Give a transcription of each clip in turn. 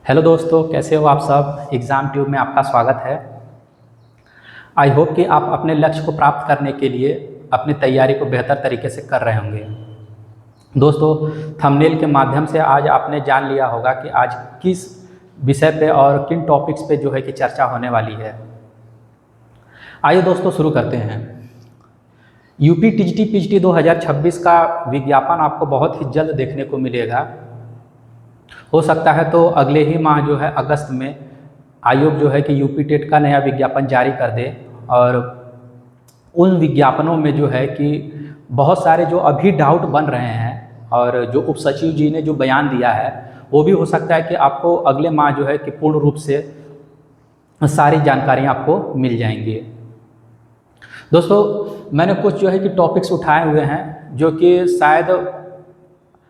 Hello दोस्तों, कैसे हो आप सब। एग्ज़ाम ट्यूब में आपका स्वागत है। आई होप कि आप अपने लक्ष्य को प्राप्त करने के लिए अपनी तैयारी को बेहतर तरीके से कर रहे होंगे। दोस्तों, थंबनेल के माध्यम से आज आपने जान लिया होगा कि आज किस विषय पे और किन टॉपिक्स पे जो है कि चर्चा होने वाली है। आइए दोस्तों, शुरू करते हैं। यूपी टीजीटी पीजीटी 2026 का विज्ञापन आपको बहुत ही जल्द देखने को मिलेगा। हो सकता है तो अगले ही माह जो है अगस्त में आयोग जो है कि यूपी टेट का नया विज्ञापन जारी कर दे। और उन विज्ञापनों में जो है कि बहुत सारे जो अभी डाउट बन रहे हैं और जो उप सचिव जी ने जो बयान दिया है वो भी हो सकता है कि आपको अगले माह जो है कि पूर्ण रूप से सारी जानकारियाँ आपको मिल जाएंगी। दोस्तों, मैंने कुछ जो है कि टॉपिक्स उठाए हुए हैं जो कि शायद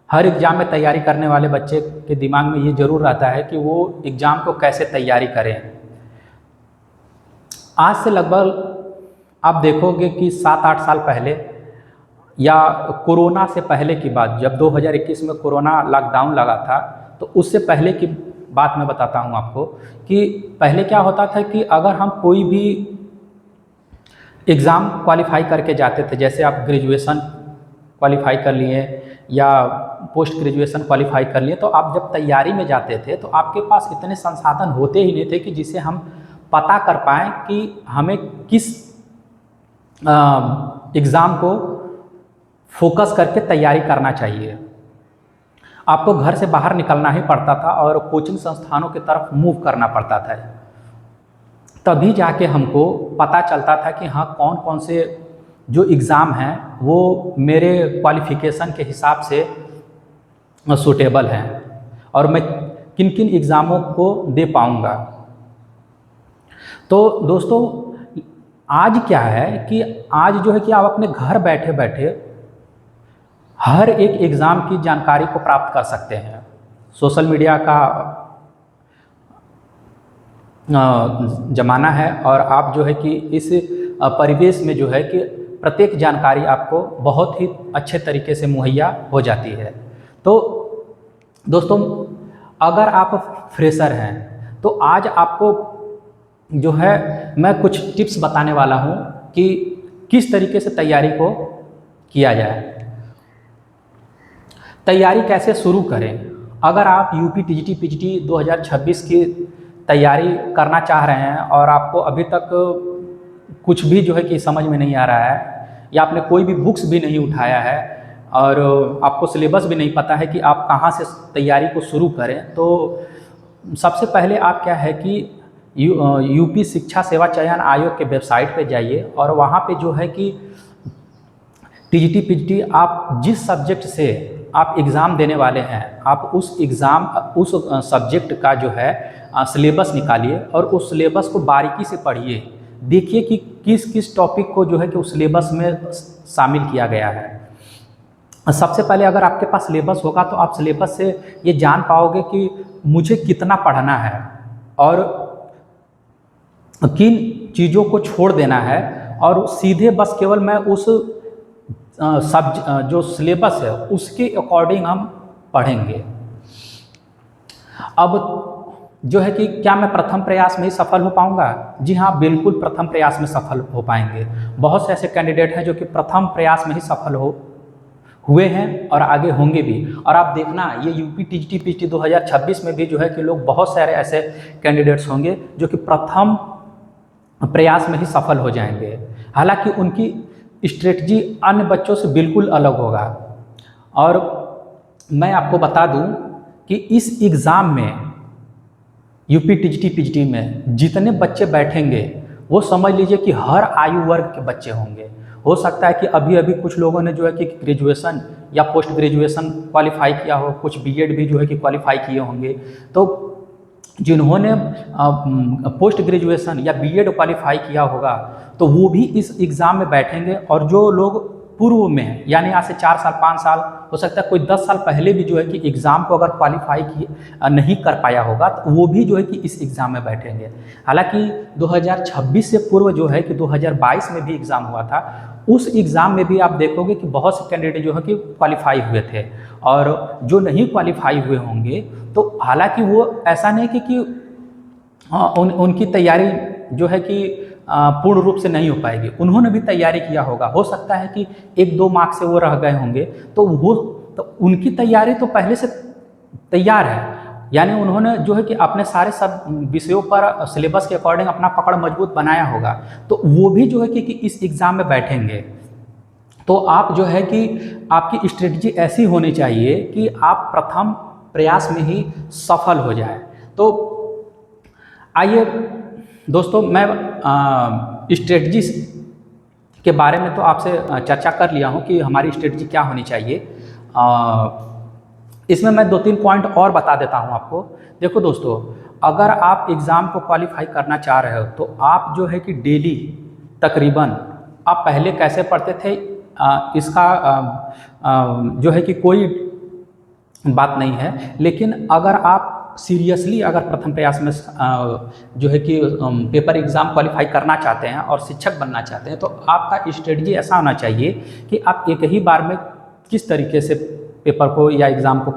हर एग्ज़ाम में तैयारी करने वाले बच्चे के दिमाग में ये ज़रूर रहता है कि वो एग्ज़ाम को कैसे तैयारी करें। आज से लगभग आप देखोगे कि 7-8 साल पहले या कोरोना से पहले की बात, जब 2021 में कोरोना लॉकडाउन लगा था तो उससे पहले की बात मैं बताता हूँ आपको कि पहले क्या होता था कि अगर हम कोई भी एग्ज़ाम क्वालिफाई करके जाते थे, जैसे आप ग्रेजुएशन क्वालिफाई कर लिए या पोस्ट ग्रेजुएशन क्वालिफाई कर लिए, तो आप जब तैयारी में जाते थे तो आपके पास इतने संसाधन होते ही नहीं थे कि जिसे हम पता कर पाएँ कि हमें किस एग्ज़ाम को फोकस करके तैयारी करना चाहिए। आपको घर से बाहर निकलना ही पड़ता था और कोचिंग संस्थानों की तरफ मूव करना पड़ता था, तभी जाके हमको पता चलता था कि हाँ, कौन कौन से जो एग्ज़ाम हैं वो मेरे क्वालिफ़िकेशन के हिसाब से सूटेबल हैं और मैं किन किन एग्ज़ामों को दे पाऊँगा। तो दोस्तों, आज क्या है कि आज जो है कि आप अपने घर बैठे बैठे हर एक एग्ज़ाम की जानकारी को प्राप्त कर सकते हैं। सोशल मीडिया का ज़माना है और आप जो है कि इस परिवेश में जो है कि प्रत्येक जानकारी आपको बहुत ही अच्छे तरीके से मुहैया हो जाती है। तो दोस्तों, अगर आप फ्रेशर हैं तो आज आपको जो है मैं कुछ टिप्स बताने वाला हूं कि किस तरीके से तैयारी को किया जाए, तैयारी कैसे शुरू करें। अगर आप यूपी टीजीटी पीजीटी 2026 की तैयारी करना चाह रहे हैं और आपको अभी तक कुछ भी जो है कि समझ में नहीं आ रहा है या आपने कोई भी बुक्स भी नहीं उठाया है और आपको सिलेबस भी नहीं पता है कि आप कहाँ से तैयारी को शुरू करें, तो सबसे पहले आप क्या है कि यूपी शिक्षा सेवा चयन आयोग के वेबसाइट पे जाइए और वहाँ पे जो है कि टीजीटी पीजीटी आप जिस सब्जेक्ट से आप एग्ज़ाम देने वाले हैं आप उस सब्जेक्ट का जो है सिलेबस निकालिए और उस सिलेबस को बारीकी से पढ़िए। देखिए कि किस किस टॉपिक को जो है कि उस सिलेबस में शामिल किया गया है। सबसे पहले अगर आपके पास सिलेबस होगा तो आप सिलेबस से ये जान पाओगे कि मुझे कितना पढ़ना है और किन चीज़ों को छोड़ देना है, और सीधे बस केवल मैं उस जो सिलेबस है उसके अकॉर्डिंग हम पढ़ेंगे। अब जो है कि क्या मैं प्रथम प्रयास में ही सफल हो पाऊंगा? जी हाँ, बिल्कुल प्रथम प्रयास में सफल हो पाएंगे। बहुत से ऐसे कैंडिडेट हैं जो कि प्रथम प्रयास में ही सफल हुए हैं और आगे होंगे भी। और आप देखना, ये यूपी टीजीटी पीजीटी 2026 में भी जो है कि लोग बहुत सारे ऐसे कैंडिडेट्स होंगे जो कि प्रथम प्रयास में ही सफल हो जाएंगे। हालांकि उनकी स्ट्रेटजी अन्य बच्चों से बिल्कुल अलग होगा। और मैं आपको बता दूं कि इस एग्ज़ाम में यूपी टीजीटी पीजीटी में जितने बच्चे बैठेंगे वो समझ लीजिए कि हर आयु वर्ग के बच्चे होंगे। हो सकता है कि अभी अभी कुछ लोगों ने जो है कि ग्रेजुएशन या पोस्ट ग्रेजुएशन क्वालिफाई किया हो, कुछ बीएड भी जो है कि क्वालिफाई किए होंगे। तो जिन्होंने पोस्ट ग्रेजुएशन या बीएड क्वालिफाई किया होगा तो वो भी इस एग्ज़ाम में बैठेंगे, और जो लोग पूर्व में, यानी आज से 4 साल 5 साल, हो सकता है कोई 10 साल पहले भी जो है कि एग्ज़ाम को अगर क्वालिफाई नहीं कर पाया होगा तो वो भी जो है कि इस एग्ज़ाम में बैठेंगे। हालांकि 2026 से पूर्व जो है कि 2022 में भी एग्ज़ाम हुआ था, उस एग्ज़ाम में भी आप देखोगे कि बहुत से कैंडिडेट जो है कि क्वालिफाई हुए थे, और जो नहीं क्वालिफाई हुए होंगे तो हालांकि वो ऐसा नहीं कि उनकी तैयारी जो है कि पूर्ण रूप से नहीं हो पाएगी, उन्होंने भी तैयारी किया होगा। हो सकता है कि 1-2 मार्क्स से वो रह गए होंगे, तो उनकी तैयारी तो पहले से तैयार है, यानी उन्होंने जो है कि अपने सारे सब विषयों पर सिलेबस के अकॉर्डिंग अपना पकड़ मजबूत बनाया होगा, तो वो भी जो है कि इस एग्ज़ाम में बैठेंगे। तो आप जो है कि आपकी स्ट्रेटजी ऐसी होनी चाहिए कि आप प्रथम प्रयास में ही सफल हो जाए। तो आइए दोस्तों, मैं स्ट्रेटजी के बारे में तो आपसे चर्चा कर लिया हूँ कि हमारी स्ट्रेटजी क्या होनी चाहिए। इसमें मैं 2-3 पॉइंट और बता देता हूँ आपको। देखो दोस्तों, अगर आप एग्ज़ाम को क्वालिफाई करना चाह रहे हो तो आप जो है कि डेली तकरीबन, आप पहले कैसे पढ़ते थे इसका जो है कि कोई बात नहीं है, लेकिन अगर आप सीरियसली अगर प्रथम प्रयास में जो है कि पेपर एग्ज़ाम क्वालिफाई करना चाहते हैं और शिक्षक बनना चाहते हैं, तो आपका स्ट्रेटजी ऐसा होना चाहिए कि आप एक ही बार में किस तरीके से पेपर को या एग्ज़ाम को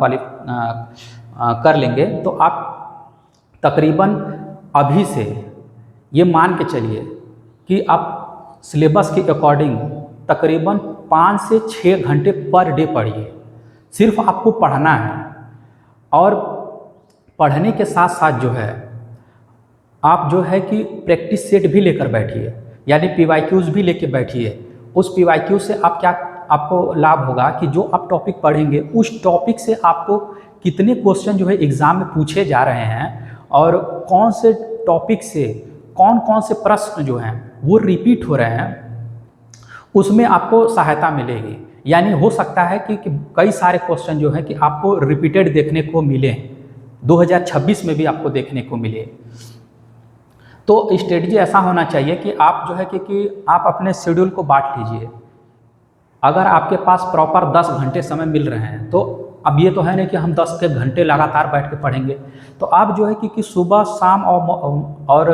कर लेंगे। तो आप तकरीबन अभी से ये मान के चलिए कि आप सिलेबस के अकॉर्डिंग तकरीबन 5 से 6 घंटे पर डे पढ़िए। सिर्फ आपको पढ़ना है, और पढ़ने के साथ साथ जो है आप जो है कि प्रैक्टिस सेट भी लेकर बैठिए, यानी PYQs भी लेके बैठिए। उस PYQ से आपको लाभ होगा कि जो आप टॉपिक पढ़ेंगे उस टॉपिक से आपको कितने क्वेश्चन जो है एग्ज़ाम में पूछे जा रहे हैं, और कौन से टॉपिक से कौन कौन से प्रश्न जो हैं वो रिपीट हो रहे हैं, उसमें आपको सहायता मिलेगी। यानी हो सकता है कि कई सारे क्वेश्चन जो है कि आपको रिपीटेड देखने को मिले, 2026 में भी आपको देखने को मिले। तो स्ट्रेटजी ऐसा होना चाहिए कि आप जो है कि आप अपने शेड्यूल को बांट लीजिए। अगर आपके पास प्रॉपर 10 घंटे समय मिल रहे हैं, तो अब ये तो है नहीं कि हम 10 के घंटे लगातार बैठ के पढ़ेंगे, तो आप जो है कि सुबह शाम और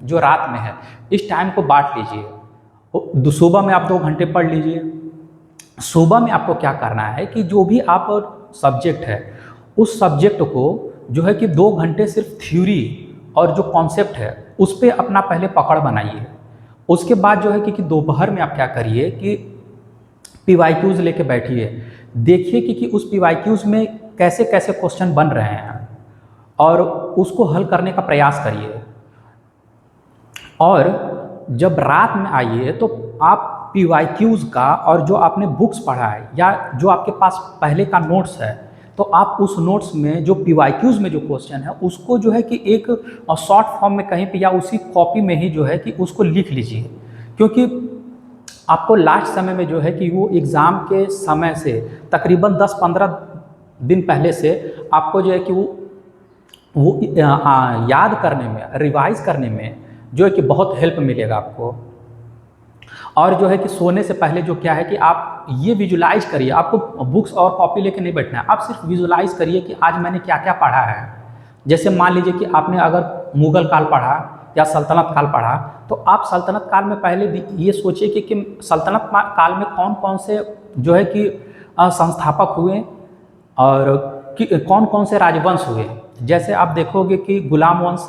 जो रात में है इस टाइम को बांट लीजिए। सुबह में आप 2 घंटे पढ़ लीजिए। सुबह में आपको क्या करना है कि जो भी आप सब्जेक्ट है उस सब्जेक्ट को जो है कि 2 घंटे सिर्फ थ्योरी और जो कॉन्सेप्ट है उस पर अपना पहले पकड़ बनाइए। उसके बाद जो है कि दोपहर में आप क्या करिए कि PYQs लेके बैठिए, देखिए कि उस PYQs में कैसे कैसे क्वेश्चन बन रहे हैं और उसको हल करने का प्रयास करिए। और जब रात में आइए तो आप PYQs का और जो आपने बुक्स पढ़ा है या जो आपके पास पहले का नोट्स है, तो आप उस नोट्स में जो PYQs में जो क्वेश्चन है उसको जो है कि एक शॉर्ट फॉर्म में कहीं पे या उसी कॉपी में ही जो है कि उसको लिख लीजिए। क्योंकि आपको लास्ट समय में जो है कि वो एग्ज़ाम के समय से तकरीबन 10-15 दिन पहले से आपको जो है कि वो याद करने में, रिवाइज़ करने में जो है कि बहुत हेल्प मिलेगा आपको। और जो है कि सोने से पहले जो क्या है कि आप ये विजुलाइज करिए, आपको बुक्स और कॉपी लेके नहीं बैठना है, आप सिर्फ विजुलाइज करिए कि आज मैंने क्या क्या पढ़ा है। जैसे मान लीजिए कि आपने अगर मुग़ल काल पढ़ा या सल्तनत काल पढ़ा, तो आप सल्तनत काल में पहले ये सोचिए कि सल्तनत काल में कौन कौन से जो है कि संस्थापक हुए और कौन कौन से राजवंश हुए। जैसे आप देखोगे कि गुलाम वंश,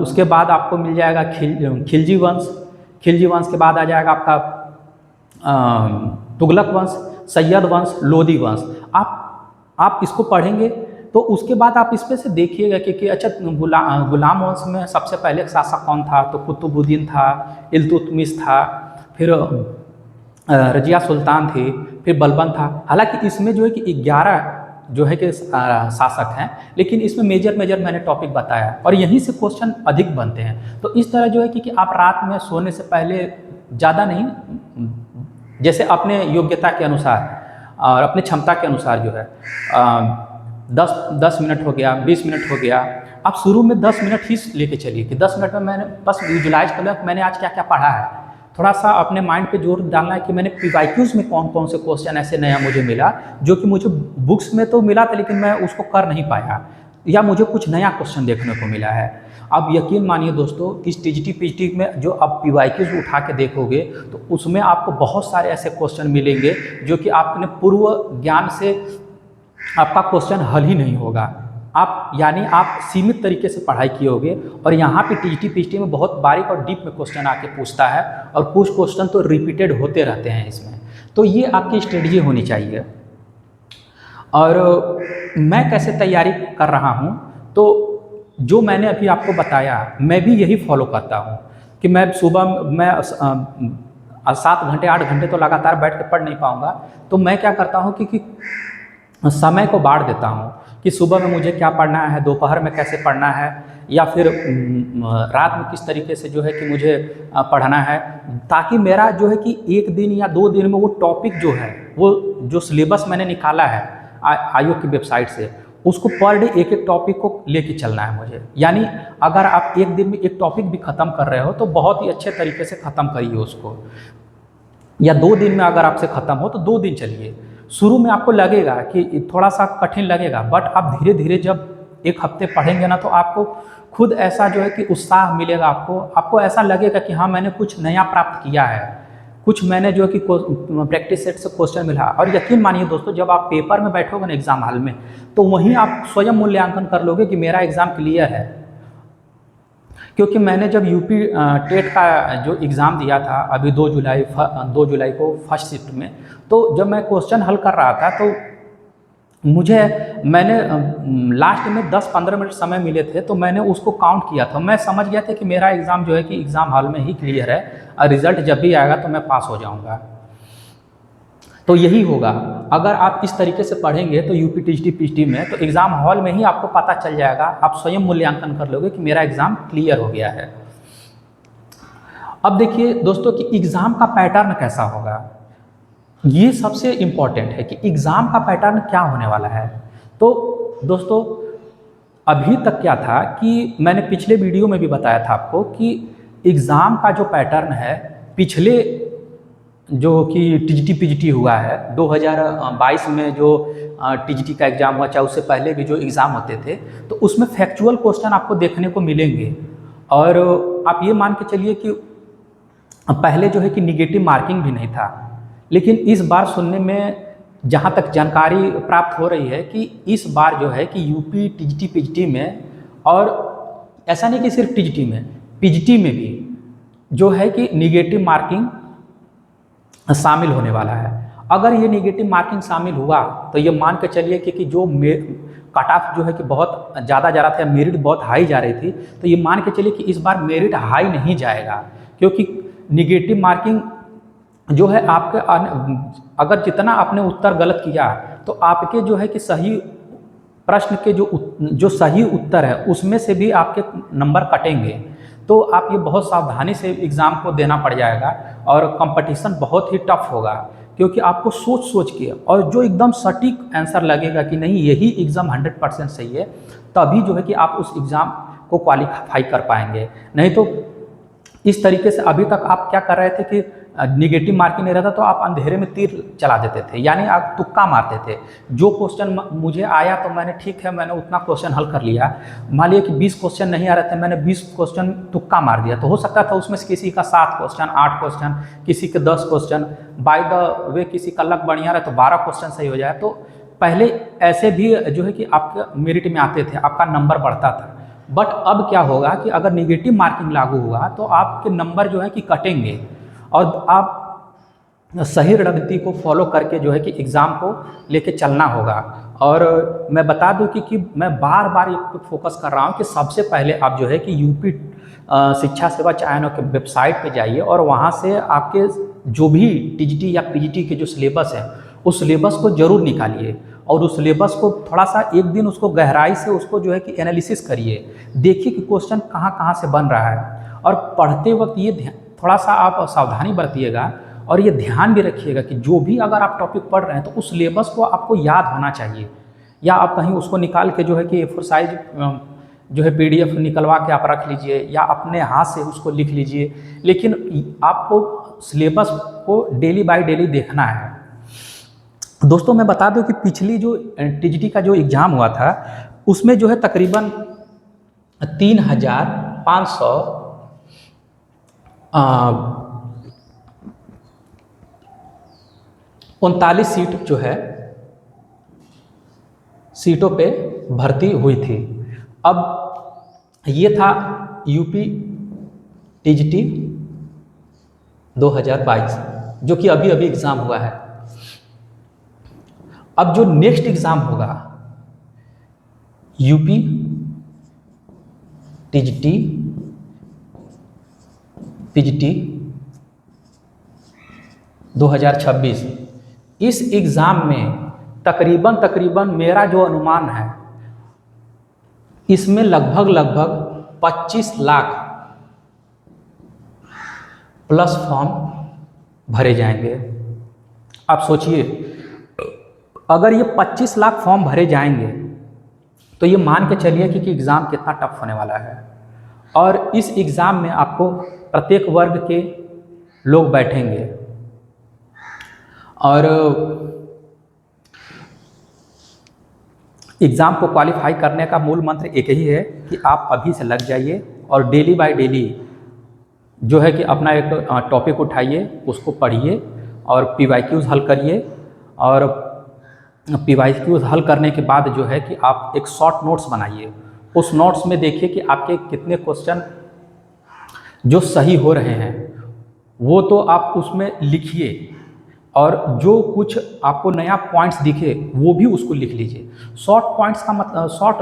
उसके बाद आपको मिल जाएगा खिलजी वंश, खिलजी वंश के बाद आ जाएगा आपका तुगलक वंश, सैयद वंश, लोदी वंश। आप इसको पढ़ेंगे तो उसके बाद आप इस पे से देखिएगा कि अच्छा गुलाम वंश में सबसे पहले शासक कौन था, तो कुतुबुद्दीन था, इल्तुतमिश था, फिर रजिया सुल्तान थी, फिर बलबन था। हालांकि इसमें जो है कि 11 जो है कि शासक हैं, लेकिन इसमें मेजर मैंने टॉपिक बताया और यहीं से क्वेश्चन अधिक बनते हैं। तो इस तरह जो है कि आप रात में सोने से पहले ज़्यादा नहीं, जैसे अपने योग्यता के अनुसार और अपने क्षमता के अनुसार जो है 10 मिनट हो गया, 20 मिनट हो गया, आप शुरू में 10 मिनट ही लेके चलिए कि 10 मिनट में मैंने बस विजुलाइज कर लिया कि मैंने आज क्या क्या पढ़ा है। थोड़ा सा अपने माइंड पे जोर डालना है कि मैंने PYQs में कौन कौन से क्वेश्चन ऐसे नया मुझे मिला जो कि मुझे बुक्स में तो मिला था लेकिन मैं उसको कर नहीं पाया, या मुझे कुछ नया क्वेश्चन देखने को मिला है। अब यकीन मानिए दोस्तों, इस TGT PGT में जो आप PYQs उठा के देखोगे तो उसमें आपको बहुत सारे ऐसे क्वेश्चन मिलेंगे जो कि आपने पूर्व ज्ञान से आपका क्वेश्चन हल ही नहीं होगा। आप यानी आप सीमित तरीके से पढ़ाई किए होगे, और यहाँ पे TGT PGT में बहुत बारीक और डीप में क्वेश्चन आके पूछता है, और कुछ क्वेश्चन तो रिपीटेड होते रहते हैं इसमें। तो ये आपकी स्ट्रेटजी होनी चाहिए। और मैं कैसे तैयारी कर रहा हूँ, तो जो मैंने अभी आपको बताया मैं भी यही फॉलो करता हूँ कि मैं सुबह मैं 7 घंटे 8 घंटे तो लगातार बैठ के पढ़ नहीं पाऊँगा, तो मैं क्या करता हूँ कि समय को बांट देता हूँ कि सुबह में मुझे क्या पढ़ना है, दोपहर में कैसे पढ़ना है, या फिर रात में किस तरीके से जो है कि मुझे पढ़ना है, ताकि मेरा जो है कि 1 दिन या 2 दिन में वो टॉपिक जो है, वो जो सिलेबस मैंने निकाला है आयोग की वेबसाइट से, उसको पर डे एक एक टॉपिक को लेके चलना है मुझे। यानी अगर आप 1 दिन में एक टॉपिक भी ख़त्म कर रहे हो तो बहुत ही अच्छे तरीके से ख़त्म करिए उसको, या 2 दिन में अगर आपसे ख़त्म हो तो 2 दिन चलिए। शुरू में आपको लगेगा कि थोड़ा सा कठिन लगेगा, बट आप धीरे धीरे जब 1 हफ्ते पढ़ेंगे ना तो आपको खुद ऐसा जो है कि उत्साह मिलेगा, आपको ऐसा लगेगा कि हाँ मैंने कुछ नया प्राप्त किया है, कुछ मैंने जो है कि प्रैक्टिस सेट से क्वेश्चन मिला। और यकीन मानिए दोस्तों, जब आप पेपर में बैठोगे ना एग्ज़ाम हॉल में, तो वहीं आप स्वयं मूल्यांकन कर लोगे कि मेरा एग्ज़ाम क्लियर है। क्योंकि मैंने जब यूपी टेट का जो एग्ज़ाम दिया था अभी 2 जुलाई को फर्स्ट शिफ्ट में, तो जब मैं क्वेश्चन हल कर रहा था तो मैंने लास्ट में 10-15 मिनट समय मिले थे, तो मैंने उसको काउंट किया था। मैं समझ गया था कि मेरा एग्ज़ाम जो है कि एग्ज़ाम हॉल में ही क्लियर है, और रिज़ल्ट जब भी आएगा तो मैं पास हो जाऊंगा। तो यही होगा, अगर आप इस तरीके से पढ़ेंगे तो यूपी TGT PGT में तो एग्ज़ाम हॉल में ही आपको पता चल जाएगा, आप स्वयं मूल्यांकन कर लोगे कि मेरा एग्ज़ाम क्लियर हो गया है। अब देखिए दोस्तों कि एग्ज़ाम का पैटर्न कैसा होगा, ये सबसे इम्पॉर्टेंट है कि एग्ज़ाम का पैटर्न क्या होने वाला है। तो दोस्तों अभी तक क्या था कि मैंने पिछले वीडियो में भी बताया था आपको कि एग्ज़ाम का जो पैटर्न है, पिछले जो कि TGT PGT हुआ है 2022 में जो TGT का एग्ज़ाम हुआ, चाहे उससे पहले भी जो एग्ज़ाम होते थे, तो उसमें फैक्चुअल क्वेश्चन आपको देखने को मिलेंगे। और आप ये मान के चलिए कि पहले जो है कि निगेटिव मार्किंग भी नहीं था, लेकिन इस बार सुनने में जहाँ तक जानकारी प्राप्त हो रही है कि इस बार जो है कि यूपी TGT PGT में, और ऐसा नहीं कि सिर्फ TGT में, PGT में भी जो है कि निगेटिव मार्किंग शामिल होने वाला है। अगर ये निगेटिव मार्किंग शामिल हुआ तो ये मान के चलिए कि जो कट ऑफ जो है कि बहुत ज़्यादा जा रहा था, मेरिट बहुत हाई जा रही थी, तो ये मान के चलिए कि इस बार मेरिट हाई नहीं जाएगा, क्योंकि निगेटिव मार्किंग जो है आपके अगर जितना आपने उत्तर गलत किया तो आपके जो है कि सही प्रश्न के जो सही उत्तर है उसमें से भी आपके नंबर कटेंगे। तो आप ये बहुत सावधानी से एग्ज़ाम को देना पड़ जाएगा, और कंपटीशन बहुत ही टफ होगा, क्योंकि आपको सोच सोच के, और जो एकदम सटीक आंसर लगेगा कि नहीं यही एग्ज़ाम 100% सही है, तभी जो है कि आप उस एग्ज़ाम को क्वालिफाई कर पाएंगे। नहीं तो इस तरीके से अभी तक आप क्या कर रहे थे कि निगेटिव मार्किंग नहीं रहता तो आप अंधेरे में तीर चला देते थे, यानी आप तुक्का मारते थे। जो क्वेश्चन मुझे आया तो मैंने ठीक है मैंने उतना क्वेश्चन हल कर लिया, मान लिया कि 20 क्वेश्चन नहीं आ रहे थे, मैंने 20 क्वेश्चन तुक्का मार दिया, तो हो सकता था उसमें से किसी का 7 क्वेश्चन 8 क्वेश्चन, किसी के 10 क्वेश्चन, बाय द वे किसी का लक बढ़िया रहे तो 12 क्वेश्चन सही हो जाए। तो पहले ऐसे भी जो है कि आपके मेरिट में आते थे, आपका नंबर बढ़ता था। बट अब क्या होगा कि अगर निगेटिव मार्किंग लागू हुआ तो आपके नंबर जो है कि कटेंगे, और आप सही रणनीति को फॉलो करके जो है कि एग्ज़ाम को लेके चलना होगा। और मैं बता दूं कि मैं बार बार ये फोकस कर रहा हूं कि सबसे पहले आप जो है कि यूपी शिक्षा सेवा चयन के वेबसाइट पे जाइए, और वहां से आपके जो भी TGT या PGT के जो सिलेबस है उस सिलेबस को ज़रूर निकालिए, और उस सिलेबस को थोड़ा सा एक दिन उसको गहराई से उसको जो है कि एनालिसिस करिए, देखिए कि क्वेश्चन कहाँ कहाँ से बन रहा है। और पढ़ते वक्त ये थोड़ा सा आप सावधानी बरतिएगा, और ये ध्यान भी रखिएगा कि जो भी अगर आप टॉपिक पढ़ रहे हैं तो उस सिलेबस को आपको याद होना चाहिए, या आप कहीं उसको निकाल के जो है कि A4 साइज जो है PDF निकलवा के आप रख लीजिए, या अपने हाथ से उसको लिख लीजिए, लेकिन आपको सिलेबस को डेली बाय डेली देखना है। दोस्तों मैं बता दूं कि पिछली जो टीजीटी का जो एग्ज़ाम हुआ था उसमें जो है तकरीबन 3,539 सीट जो है सीटों पे भर्ती हुई थी। अब ये था यूपी टीजीटी 2022 जो कि अभी अभी एग्ज़ाम हुआ है। अब जो नेक्स्ट एग्ज़ाम होगा यूपी टीजीटी पीजीटी 2026, इस एग्ज़ाम में तकरीबन मेरा जो अनुमान है इसमें लगभग 25 लाख प्लस फॉर्म भरे जाएंगे। आप सोचिए, अगर ये 25 लाख फॉर्म भरे जाएंगे तो ये मान के चलिए कि एग्ज़ाम कितना टफ होने वाला है। और इस एग्ज़ाम में आपको प्रत्येक वर्ग के लोग बैठेंगे और एग्ज़ाम को क्वालिफाई करने का मूल मंत्र एक ही है कि आप अभी से लग जाइए और डेली बाय डेली जो है कि अपना एक टॉपिक उठाइए, उसको पढ़िए और पीवाईक्यूज़ हल करिए। और पीवाईक्यूज़ हल करने के बाद जो है कि आप एक शॉर्ट नोट्स बनाइए। उस नोट्स में देखिए कि आपके कितने क्वेश्चन जो सही हो रहे हैं वो तो आप उसमें लिखिए, और जो कुछ आपको नया पॉइंट्स दिखे वो भी उसको लिख लीजिए। शॉर्ट पॉइंट्स का मतलब शॉर्ट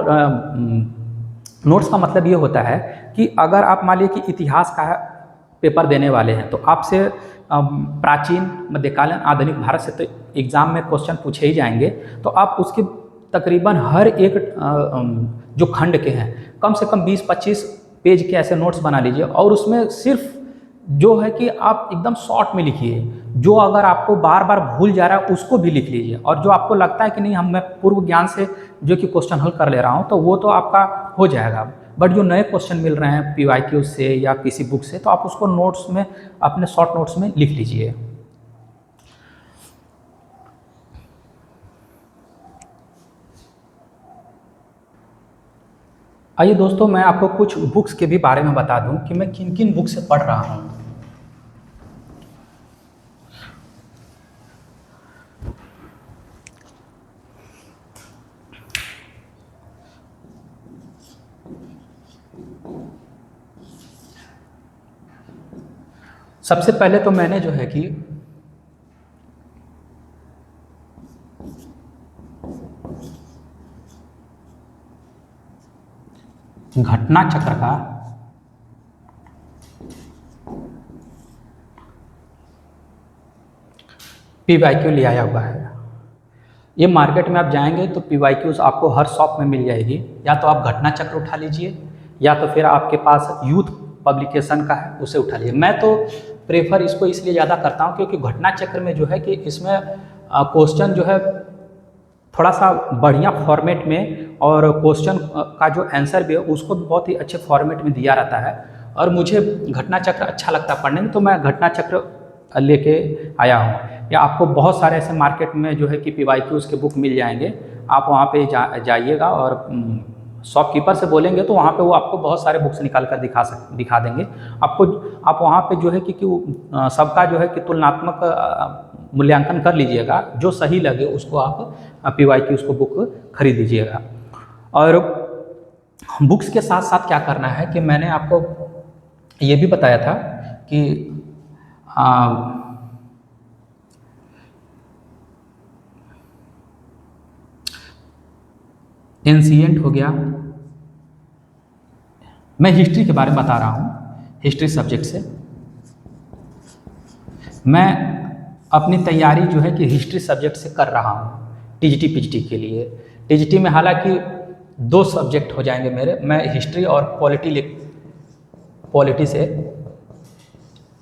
नोट्स का मतलब ये होता है कि अगर आप मान लीजिए कि इतिहास का पेपर देने वाले हैं तो आपसे प्राचीन, मध्यकालीन, आधुनिक भारत से तो एग्ज़ाम में क्वेश्चन पूछे ही जाएंगे। तो आप उसके तकरीबन हर एक जो खंड के हैं कम से कम 20-25 पेज के ऐसे नोट्स बना लीजिए, और उसमें सिर्फ जो है कि आप एकदम शॉर्ट में लिखिए। जो अगर आपको बार बार भूल जा रहा है उसको भी लिख लीजिए, और जो आपको लगता है कि नहीं मैं पूर्व ज्ञान से जो कि क्वेश्चन हल कर ले रहा हूँ तो वो तो आपका हो जाएगा। बट जो नए क्वेश्चन मिल रहे हैं पीवाईक्यू से या किसी बुक से, तो आप उसको नोट्स में, अपने शॉर्ट नोट्स में लिख लीजिए। आइए दोस्तों, मैं आपको कुछ बुक्स के भी बारे में बता दूं कि मैं किन किन बुक से पढ़ रहा हूं। सबसे पहले तो मैंने जो है कि घटना चक्र का पीवाईक्यू ले आया हुआ है। ये मार्केट में आप जाएंगे तो पीवाईक्यूज आपको हर शॉप में मिल जाएगी। या तो आप घटना चक्र उठा लीजिए, या तो फिर आपके पास यूथ पब्लिकेशन का है उसे उठा लीजिए। मैं तो प्रेफर इसको इसलिए ज़्यादा करता हूँ क्योंकि घटना चक्र में जो है कि इसमें क्वेश्चन जो है थोड़ा सा बढ़िया फॉर्मेट में, और क्वेश्चन का जो आंसर भी है उसको भी बहुत ही अच्छे फॉर्मेट में दिया रहता है। और मुझे घटना चक्र अच्छा लगता है पढ़ने में, तो मैं घटना चक्र लेके आया हूँ। या आपको बहुत सारे ऐसे मार्केट में जो है कि पीवाईक्यूज़ के बुक मिल जाएंगे। आप वहाँ पे जाइएगा और शॉपकीपर से बोलेंगे तो वहाँ पे वो आपको बहुत सारे बुक्स निकाल कर दिखा देंगे आपको। आप वहाँ पे जो है कि सबका जो है कि तुलनात्मक मूल्यांकन कर लीजिएगा, जो सही लगे उसको आप पीवाईक्यूज़ को बुक खरीद लीजिएगा। और बुक्स के साथ साथ क्या करना है कि मैंने आपको ये भी बताया था कि एंशिएंट हो गया। मैं हिस्ट्री के बारे में बता रहा हूँ, हिस्ट्री सब्जेक्ट से मैं अपनी तैयारी जो है कि हिस्ट्री सब्जेक्ट से कर रहा हूँ टीजीटी पीजीटी के लिए। टीजीटी में हालांकि 2 सब्जेक्ट हो जाएंगे मेरे। मैं हिस्ट्री और पॉलिटी से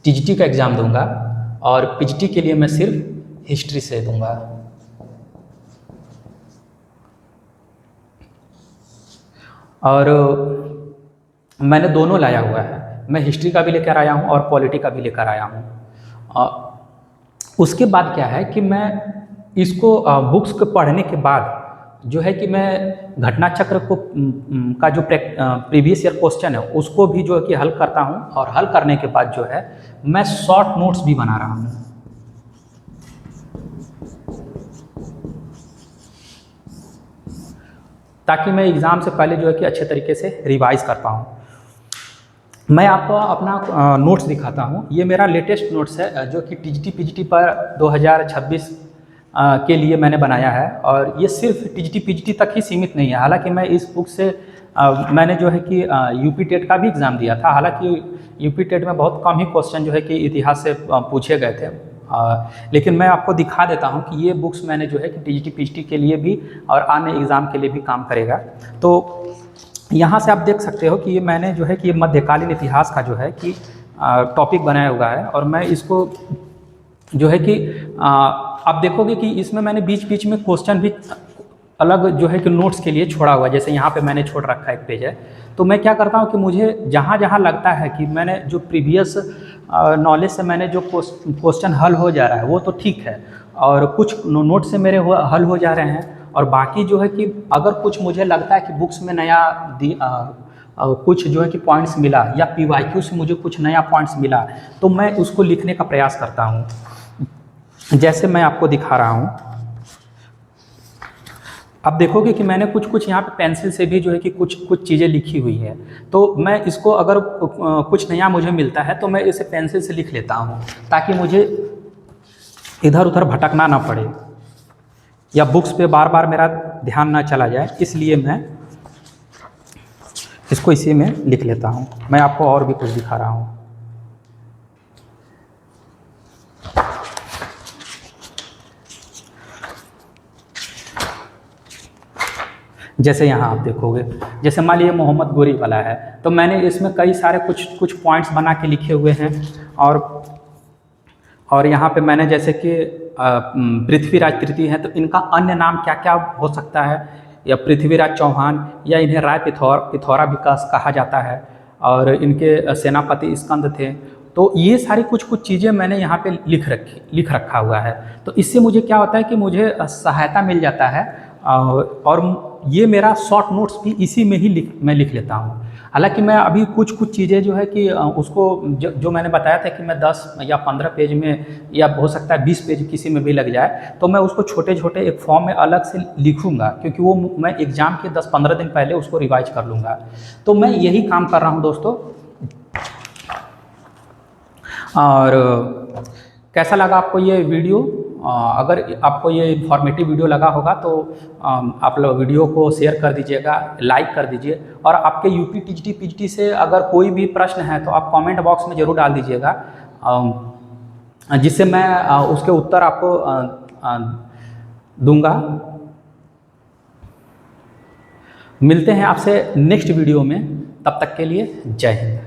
टीजीटी का एग्ज़ाम दूंगा, और पीजीटी के लिए मैं सिर्फ हिस्ट्री से दूंगा। और मैंने दोनों लाया हुआ है, मैं हिस्ट्री का भी लेकर आया हूँ और पॉलिटी का भी लेकर आया हूँ। उसके बाद क्या है कि मैं इसको बुक्स को पढ़ने के बाद जो है कि मैं घटना चक्र को का जो प्रीवियस ईयर क्वेश्चन है उसको भी जो है कि हल करता हूँ, और हल करने के बाद जो है मैं शॉर्ट नोट्स भी बना रहा हूँ। ताकि मैं एग्ज़ाम से पहले जो है कि अच्छे तरीके से रिवाइज कर पाऊँ। मैं आपको अपना नोट्स दिखाता हूँ। ये मेरा लेटेस्ट नोट्स है जो कि टीजीटी पीजीटी पर 2026 के लिए मैंने बनाया है, और ये सिर्फ टीजीटी पीजीटी तक ही सीमित नहीं है। हालांकि मैं इस बुक से मैंने जो है कि यूपी टेट का भी एग्ज़ाम दिया था। हालांकि यूपी टेट में बहुत कम ही क्वेश्चन जो है कि इतिहास से पूछे गए थे, लेकिन मैं आपको दिखा देता हूं कि ये बुक्स मैंने जो है कि टीजीटी पीजीटी के लिए भी और अन्य एग्ज़ाम के लिए भी काम करेगा। तो यहाँ से आप देख सकते हो कि ये मैंने जो है कि ये मध्यकालीन इतिहास का जो है कि टॉपिक बनाया हुआ है, और मैं इसको जो है कि आप देखोगे कि इसमें मैंने बीच बीच में क्वेश्चन भी अलग जो है कि नोट्स के लिए छोड़ा हुआ है। जैसे यहाँ पे मैंने छोड़ रखा है एक पेज है, तो मैं क्या करता हूँ कि मुझे जहाँ जहाँ लगता है कि मैंने जो प्रीवियस नॉलेज से मैंने जो क्वेश्चन हल हो जा रहा है वो तो ठीक है, और कुछ नोट से मेरे हल हो जा रहे हैं, और बाकी जो है कि अगर कुछ मुझे लगता है कि बुक्स में नया कुछ जो है कि पॉइंट्स मिला या पीवाईक्यू से मुझे कुछ नया पॉइंट्स मिला, तो मैं उसको लिखने का प्रयास करता हूँ। जैसे मैं आपको दिखा रहा हूँ, आप देखोगे कि मैंने कुछ यहाँ पे पेंसिल से भी जो है कि कुछ चीज़ें लिखी हुई है। तो मैं इसको अगर कुछ नया मुझे मिलता है तो मैं इसे पेंसिल से लिख लेता हूँ, ताकि मुझे इधर उधर भटकना ना पड़े या बुक्स पे बार बार मेरा ध्यान ना चला जाए, इसलिए मैं इसको इसी में लिख लेता हूँ। मैं आपको और भी कुछ दिखा रहा हूँ। जैसे यहाँ आप देखोगे, जैसे मान लीजिए मोहम्मद गोरी वाला है, तो मैंने इसमें कई सारे कुछ पॉइंट्स बना के लिखे हुए हैं, और यहाँ पे मैंने जैसे कि पृथ्वीराज तृतीय है, तो इनका अन्य नाम क्या क्या हो सकता है, या पृथ्वीराज चौहान, या इन्हें राय पिथौरा भी कहा जाता है, और इनके सेनापति स्कंद थे। तो ये सारी कुछ चीज़ें मैंने यहाँ पे लिख रखा हुआ है। तो इससे मुझे क्या होता है कि मुझे सहायता मिल जाता है, और ये मेरा शॉर्ट नोट्स भी इसी में ही मैं लिख लेता हूँ। हालांकि मैं अभी कुछ चीज़ें जो है कि उसको जो मैंने बताया था कि मैं 10 या 15 पेज में, या हो सकता है 20 पेज किसी में भी लग जाए, तो मैं उसको छोटे छोटे एक फॉर्म में अलग से लिखूंगा, क्योंकि वो मैं एग्ज़ाम के 10-15 दिन पहले उसको रिवाइज कर लूँगा। तो मैं यही काम कर रहा हूँ दोस्तों। और कैसा लगा आपको ये वीडियो? अगर आपको ये इन्फॉर्मेटिव वीडियो लगा होगा तो आप लोग वीडियो को शेयर कर दीजिएगा, लाइक कर दीजिए, और आपके यूपी टीजीटी पीजीटी से अगर कोई भी प्रश्न है तो आप कमेंट बॉक्स में ज़रूर डाल दीजिएगा, जिससे मैं उसके उत्तर आपको दूंगा। मिलते हैं आपसे नेक्स्ट वीडियो में, तब तक के लिए जय हिंद।